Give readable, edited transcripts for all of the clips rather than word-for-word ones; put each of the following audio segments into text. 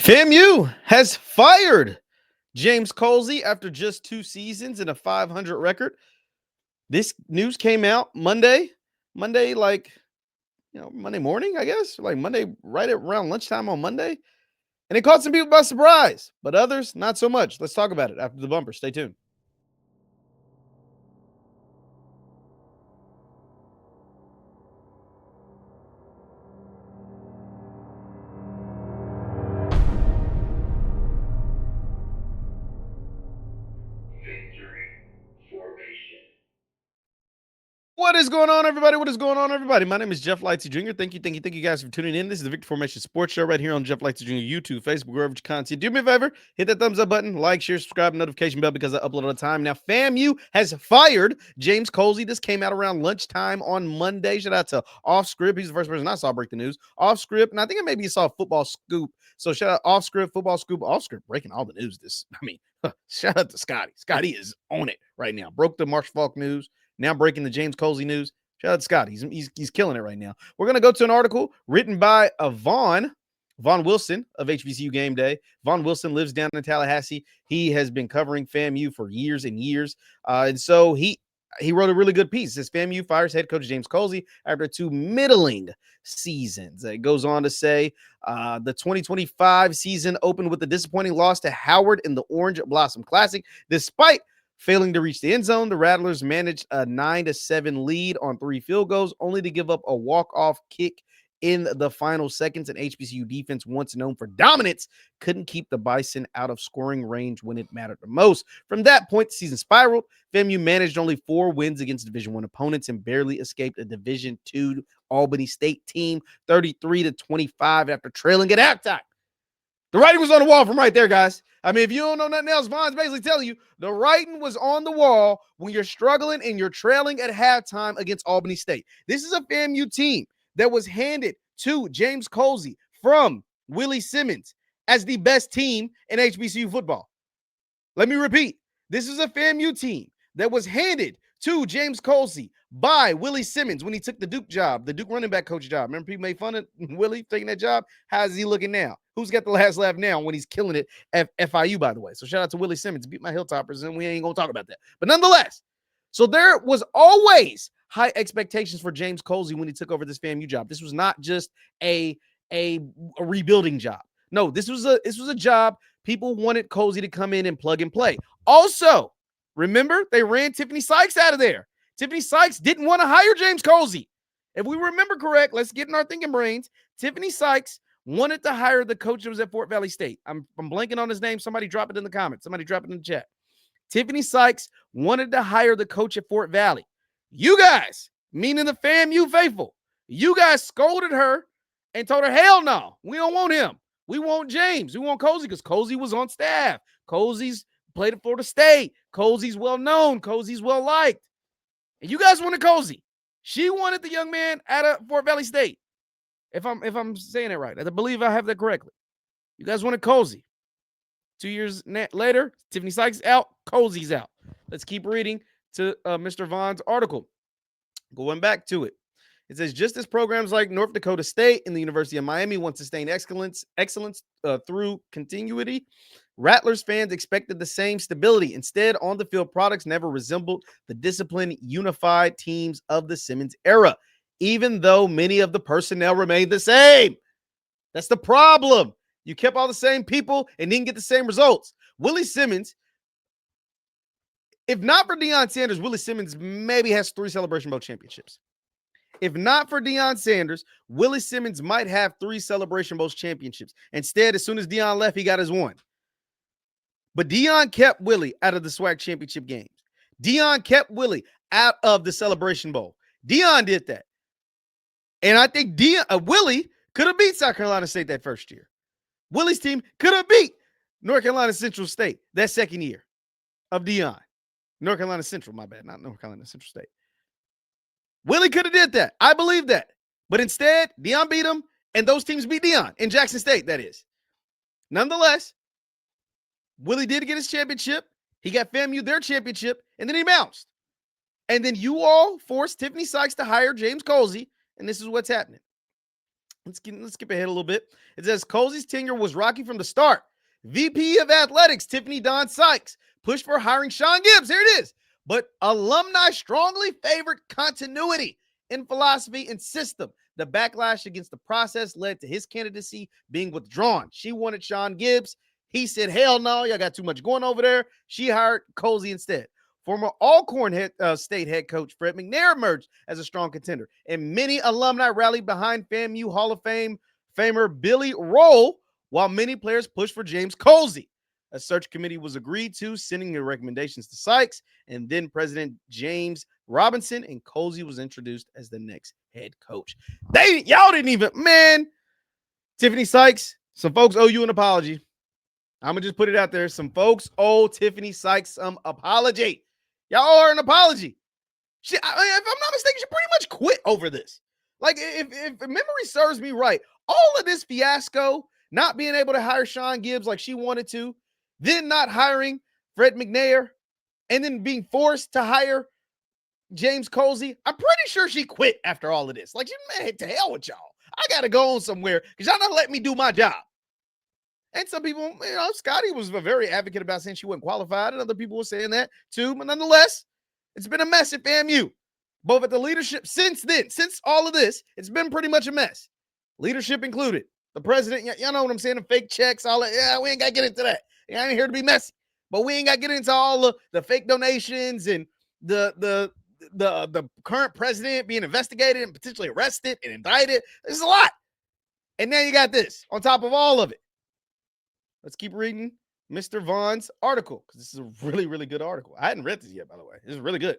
FAMU has fired James Colzie after just 2 seasons and a 500 record. This news came out Monday, Monday morning, I guess, like Monday, right around lunchtime on Monday. And it caught some people by surprise, but others not so much. Let's talk about it after the bumper. Stay tuned. What is going on, everybody? What is going on, everybody? My name is JeffLightsyJr. Thank you guys for tuning in. This is the Victory Formation Sports Show right here on JeffLightsyJr. YouTube, Facebook, wherever you content. Do me a favor, hit that thumbs up button, like, share, subscribe, notification bell because I upload all the time. Now, FAMU has fired James Colzie. This came out around lunchtime on Monday. Shout out to Off Script. He's the first person I saw break the news. Off Script, and I think maybe you saw Football Scoop. So shout out Off Script, Football Scoop, Off Script breaking all the news. Shout out to Scotty. Scotty is on it right now. Broke the Marsh Falk news. Now breaking the James Colzie news. Shout out to Scott. He's killing it right now. We're going to go to an article written by Vaughn Wilson of HBCU Game Day. Vaughn Wilson lives down in Tallahassee. He has been covering FAMU for years and years. And so he wrote a really good piece. It says FAMU fires head coach James Colzie after 2 middling seasons. It goes on to say the 2025 season opened with a disappointing loss to Howard in the Orange Blossom Classic. Despite failing to reach the end zone, the Rattlers managed a 9-7 lead on 3 field goals, only to give up a walk-off kick in the final seconds. An HBCU defense, once known for dominance, couldn't keep the Bison out of scoring range when it mattered the most. From that point, the season spiraled. FAMU managed only 4 wins against Division I opponents and barely escaped a Division II Albany State team, 33-25 after trailing at halftime. The writing was on the wall from right there, guys. I mean, if you don't know nothing else, Vaughn's basically telling you the writing was on the wall when you're struggling and you're trailing at halftime against Albany State. This is a FAMU team that was handed to James Colzie from Willie Simmons as the best team in HBCU football. Let me repeat. This is a FAMU team that was handed to James Colzie by Willie Simmons when he took the Duke job, the Duke running back coach job. Remember, people made fun of Willie taking that job? How's he looking now? Who's got the last laugh now when he's killing it at FIU, by the way? So shout out to Willie Simmons. Beat my Hilltoppers, and we ain't going to talk about that. But nonetheless, so there was always high expectations for James Colzie when he took over this FAMU job. This was not just a rebuilding job. No, this was a job people wanted Colzie to come in and plug and play. Also, remember, they ran Tiffany Sykes out of there. Tiffany Sykes didn't want to hire James Colzie. If we remember correct, let's get in our thinking brains. Tiffany Sykes wanted to hire the coach that was at Fort Valley State. I'm blanking on his name. Somebody drop it in the comments. Somebody drop it in the chat. Tiffany Sykes wanted to hire the coach at Fort Valley. You guys, meaning the FAMU faithful, you guys scolded her and told her, hell no, we don't want him. We want James. We want Colzie because Colzie was on staff. Colzie's played at Florida State. Colzie's well-known. Colzie's well-liked. And you guys wanted Colzie. She wanted the young man out of Fort Valley State. If I'm saying it right, I believe I have that correctly. You guys wanted Colzie. 2 years later, Tiffany Sykes out, Colzie's out. Let's keep reading to Mr. Vaughn's article. Going back to it. It says, just as programs like North Dakota State and the University of Miami want sustained excellence through continuity, Rattlers fans expected the same stability. Instead, on-the-field products never resembled the disciplined, unified teams of the Simmons era, even though many of the personnel remained the same. That's the problem. You kept all the same people and didn't get the same results. Willie Simmons, if not for Deion Sanders, Willie Simmons maybe has 3 Celebration Bowl championships. If not for Deion Sanders, Willie Simmons might have 3 Celebration Bowl championships. Instead, as soon as Deion left, he got his 1. But Deion kept Willie out of the SWAC championship games. Deion kept Willie out of the Celebration Bowl. Deion did that. And I think Willie could have beat South Carolina State that first year. Willie's team could have beat North Carolina Central State that second year of Deion. North Carolina Central, my bad, not North Carolina Central State. Willie could have did that. I believe that. But instead, Deion beat him, and those teams beat Deion in Jackson State, that is. Nonetheless, Willie did get his championship. He got FAMU their championship, and then he bounced. And then you all forced Tiffany Sykes to hire James Colzie, and this is what's happening. Let's skip ahead a little bit. It says Colzie's tenure was rocky from the start. VP of Athletics Tiffany Dawn Sykes pushed for hiring Sean Gibbs. Here it is. But alumni strongly favored continuity in philosophy and system. The backlash against the process led to his candidacy being withdrawn. She wanted Sean Gibbs. He said, hell no, y'all got too much going over there. She hired Colzie instead. Former Alcorn State head coach Fred McNair emerged as a strong contender, and many alumni rallied behind FAMU Hall of Famer Billy Roll, while many players pushed for James Colzie. A search committee was agreed to, sending the recommendations to Sykes and then President James Robinson, and Colzie was introduced as the next head coach. Y'all didn't even, man. Tiffany Sykes, some folks owe you an apology. I'm going to just put it out there. Some folks owe Tiffany Sykes some apology. Y'all owe her an apology. If I'm not mistaken, she pretty much quit over this. Like, if memory serves me right, all of this fiasco, not being able to hire Sean Gibbs like she wanted to, then not hiring Fred McNair, and then being forced to hire James Colzie, I'm pretty sure she quit after all of this. Like, man, to hell with y'all. I got to go on somewhere because y'all not letting me do my job. And some people, Scotty was a very advocate about saying she wasn't qualified, and other people were saying that too. But nonetheless, it's been a mess at FAMU. Both at the leadership since then, since all of this, it's been pretty much a mess. Leadership included. The president, y'all know what I'm saying, the fake checks, all that. Yeah, we ain't got to get into that. I ain't here to be messy. But we ain't got to get into all the fake donations and the current president being investigated and potentially arrested and indicted. There's a lot. And now you got this on top of all of it. Let's keep reading Mr. Vaughn's article, because this is a really, really good article. I hadn't read this yet, by the way. This is really good.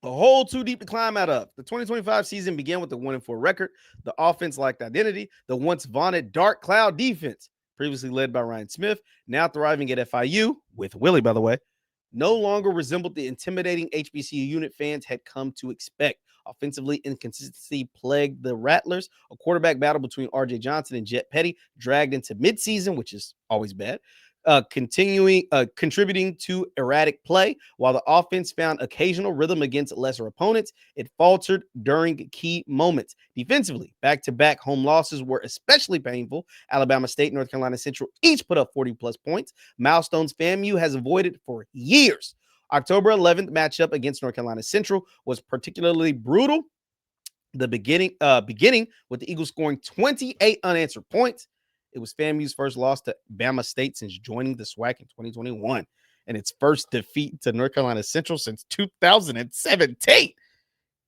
A hole too deep to climb out of. The 2025 season began with a 1-4 record. The offense lacked identity. The once vaunted dark cloud defense, previously led by Ryan Smith, now thriving at FIU, with Willie, by the way, no longer resembled the intimidating HBCU unit fans had come to expect. Offensively, inconsistency plagued the Rattlers. A quarterback battle between R.J. Johnson and Jet Petty dragged into midseason, which is always bad, contributing to erratic play. While the offense found occasional rhythm against lesser opponents, it faltered during key moments. Defensively, back-to-back home losses were especially painful. Alabama State, North Carolina Central each put up 40-plus points. Milestones FAMU has avoided for years. October 11th matchup against North Carolina Central was particularly brutal. The beginning with the Eagles scoring 28 unanswered points. It was FAMU's first loss to Bama State since joining the SWAC in 2021, and its first defeat to North Carolina Central since 2017.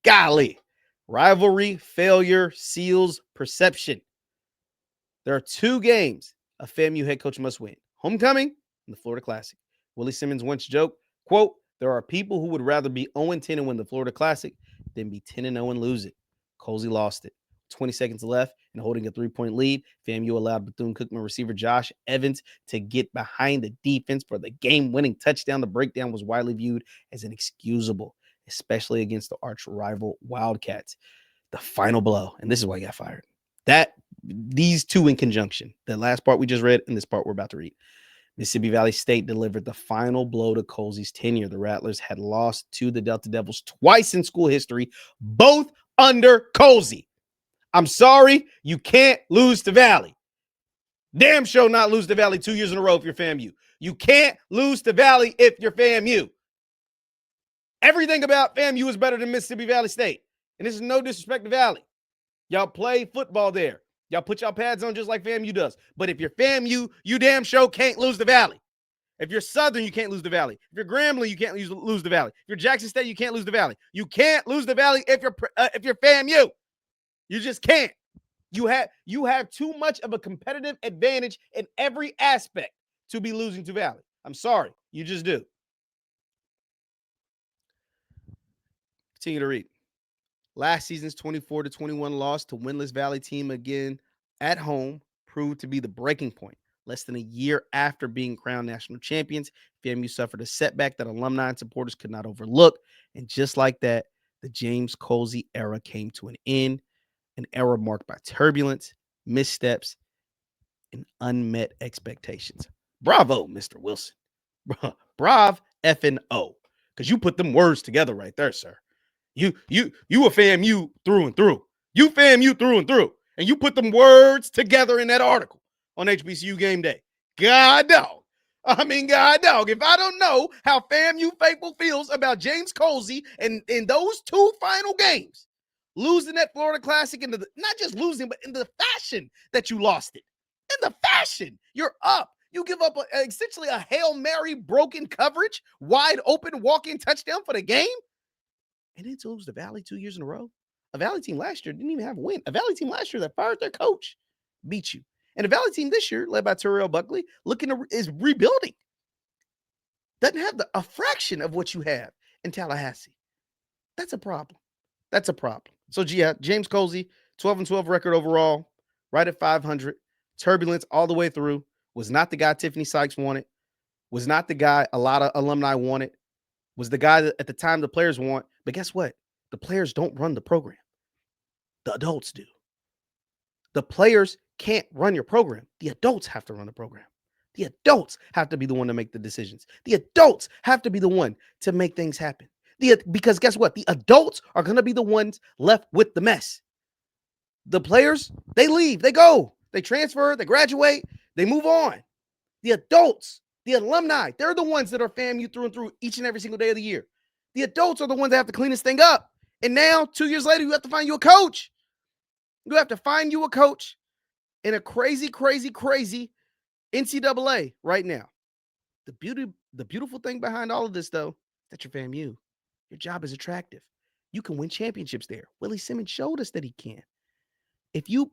Golly. Rivalry failure seals perception. There are 2 games a FAMU head coach must win: homecoming and the Florida Classic. Willie Simmons once joked, quote, "There are people who would rather be 0-10 and win the Florida Classic than be 10-0 and lose it." Colzie lost it. 20 seconds left and holding a 3-point lead, FAMU allowed Bethune-Cookman receiver Josh Evans to get behind the defense for the game-winning touchdown. The breakdown was widely viewed as inexcusable, especially against the arch rival Wildcats. The final blow, and this is why he got fired. These two in conjunction, the last part we just read and this part we're about to read. Mississippi Valley State delivered the final blow to Colzie's tenure. The Rattlers had lost to the Delta Devils twice in school history, both under Colzie. I'm sorry, you can't lose to Valley. Damn sure not lose to Valley 2 years in a row if you're FAMU. You can't lose to Valley if you're FAMU. Everything about FAMU is better than Mississippi Valley State. And this is no disrespect to Valley. Y'all play football there. Y'all put y'all pads on just like FAMU does. But if you're FAMU, you damn sure can't lose to Valley. If you're Southern, you can't lose to Valley. If you're Grambling, you can't lose to Valley. If you're Jackson State, you can't lose to Valley. You can't lose to Valley if you're FAMU. You just can't. You have too much of a competitive advantage in every aspect to be losing to Valley. I'm sorry. You just do. Continue to read. Last season's 24-21 loss to winless Valley team again at home proved to be the breaking point. Less than a year after being crowned national champions, FAMU suffered a setback that alumni and supporters could not overlook. And just like that, the James Colzie era came to an end. An era marked by turbulence, missteps, and unmet expectations. Bravo, Mr. Wilson. Brav effing O. Because you put them words together right there, sir. You a FAMU through and through. You FAMU through and through. And you put them words together in that article on HBCU game day. God dog. I mean, God dog. If I don't know how FAMU faithful feels about James Colzie and in those 2 final games, losing that Florida Classic into not just losing, but in the fashion that you lost it. In the fashion, you're up. You give up essentially a Hail Mary broken coverage, wide open walk-in touchdown for the game, and then to lose the Valley 2 years in a row. A Valley team last year didn't even have a win. A Valley team last year that fired their coach beat you. And a Valley team this year, led by Terrell Buckley, is rebuilding. Doesn't have a fraction of what you have in Tallahassee. That's a problem. That's a problem. So, yeah, James Colzie, 12-12 record overall, right at 500. Turbulence all the way through. Was not the guy Tiffany Sykes wanted. Was not the guy a lot of alumni wanted. Was the guy that at the time the players want. But guess what? The players don't run the program. The adults do. The players can't run your program. The adults have to run the program. The adults have to be the one to make the decisions. The adults have to be the one to make things happen. Because guess what? The adults are going to be the ones left with the mess. The players, they leave, they go, they transfer, they graduate, they move on. The adults, the alumni, they're the ones that are FAMU through and through each and every single day of the year. The adults are the ones that have to clean this thing up. And now, 2 years later, you have to find you a coach. You have to find you a coach in a crazy, crazy, crazy NCAA right now. The beautiful thing behind all of this, though, that you're FAMU. Your job is attractive. You can win championships there. Willie Simmons showed us that he can. If you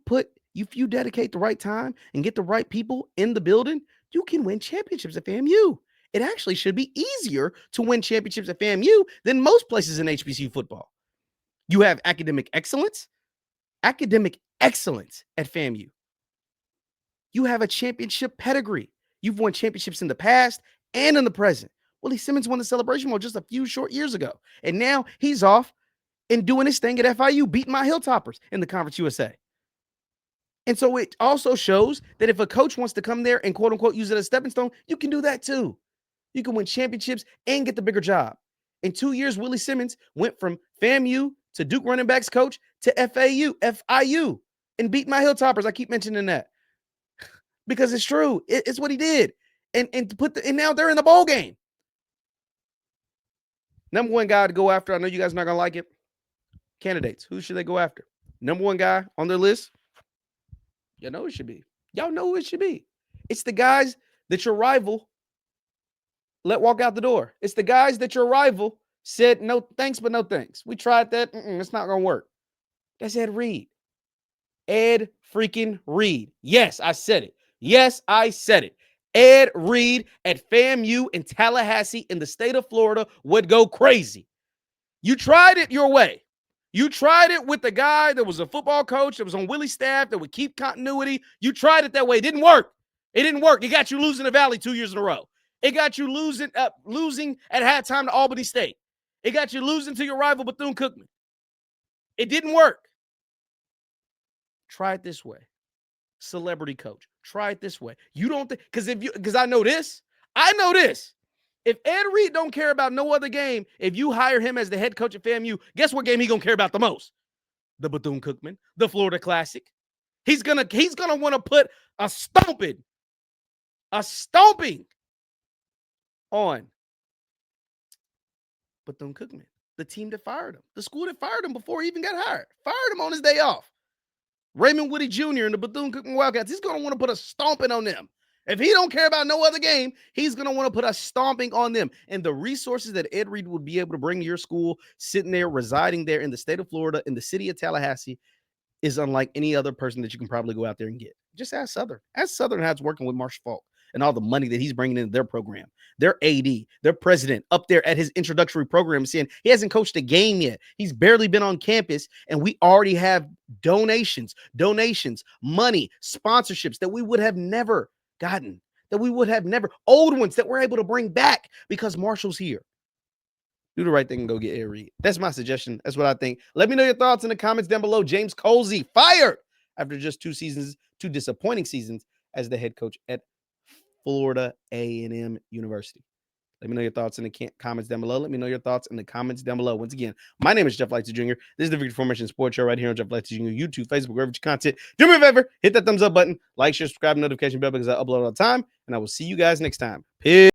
dedicate the right time and get the right people in the building, you can win championships at FAMU. It actually should be easier to win championships at FAMU than most places in HBCU football. You have academic excellence at FAMU. You have a championship pedigree. You've won championships in the past and in the present. Willie Simmons won the Celebration Bowl just a few short years ago. And now he's off and doing his thing at FIU, beating my Hilltoppers in the Conference USA. And so it also shows that if a coach wants to come there and quote unquote use it as a stepping stone, you can do that too. You can win championships and get the bigger job. In 2 years, Willie Simmons went from FAMU to Duke running backs coach to FIU, and beat my Hilltoppers. I keep mentioning that because it's true. It's what he did. And now they're in the bowl game. Number one guy to go after. I know you guys are not gonna like it. Candidates. Who should they go after? Number one guy on their list. You know who it should be. Y'all know who it should be. It's the guys that your rival let walk out the door. It's the guys that your rival said, no thanks, but no thanks. We tried that. It's not going to work. That's Ed Reed. Ed freaking Reed. Yes, I said it. Yes, I said it. Ed Reed at FAMU in Tallahassee in the state of Florida would go crazy. You tried it your way. You tried it with the guy that was a football coach that was on Willie's staff that would keep continuity. You tried it that way. It didn't work. It didn't work. It got you losing the Valley 2 years in a row. It got you losing at halftime to Albany State. It got you losing to your rival Bethune-Cookman. It didn't work. Try it this way. Celebrity coach. Try it this way. You don't think because I know this. If Ed Reed don't care about no other game, if you hire him as the head coach at FAMU, guess what game he's gonna care about the most? The Bethune-Cookman, the Florida Classic. He's gonna want to put a stomping on Bethune-Cookman, the team that fired him, the school that fired him before he even got hired, fired him on his day off. Raymond Woody Jr. and the Bethune-Cookman Wildcats, he's gonna want to put a stomping on them. If he don't care about no other game, he's going to want to put a stomping on them. And the resources that Ed Reed would be able to bring to your school, sitting there, residing there in the state of Florida, in the city of Tallahassee, is unlike any other person that you can probably go out there and get. Just ask Southern. Ask Southern how it's working with Marshall Faulk and all the money that he's bringing into their program. Their AD, their president, up there at his introductory program saying he hasn't coached a game yet. He's barely been on campus, and we already have donations, money, sponsorships that we would have never gotten, old ones that we're able to bring back because Marshall's here. Do the right thing and go get Ed Reed. That's my suggestion. That's what I think. Let me know your thoughts in the comments down below. James Colzie fired after just 2 disappointing seasons as the head coach at Florida A&M University. Let me know your thoughts in the comments down below. Let me know your thoughts in the comments down below. Once again, my name is JeffLightsyJr. This is the Victory Formation Sports Show right here on JeffLightsy Jr. YouTube, Facebook, wherever you content. Do me a favor, hit that thumbs up button, like, share, subscribe, notification bell because I upload all the time. And I will see you guys next time. Peace.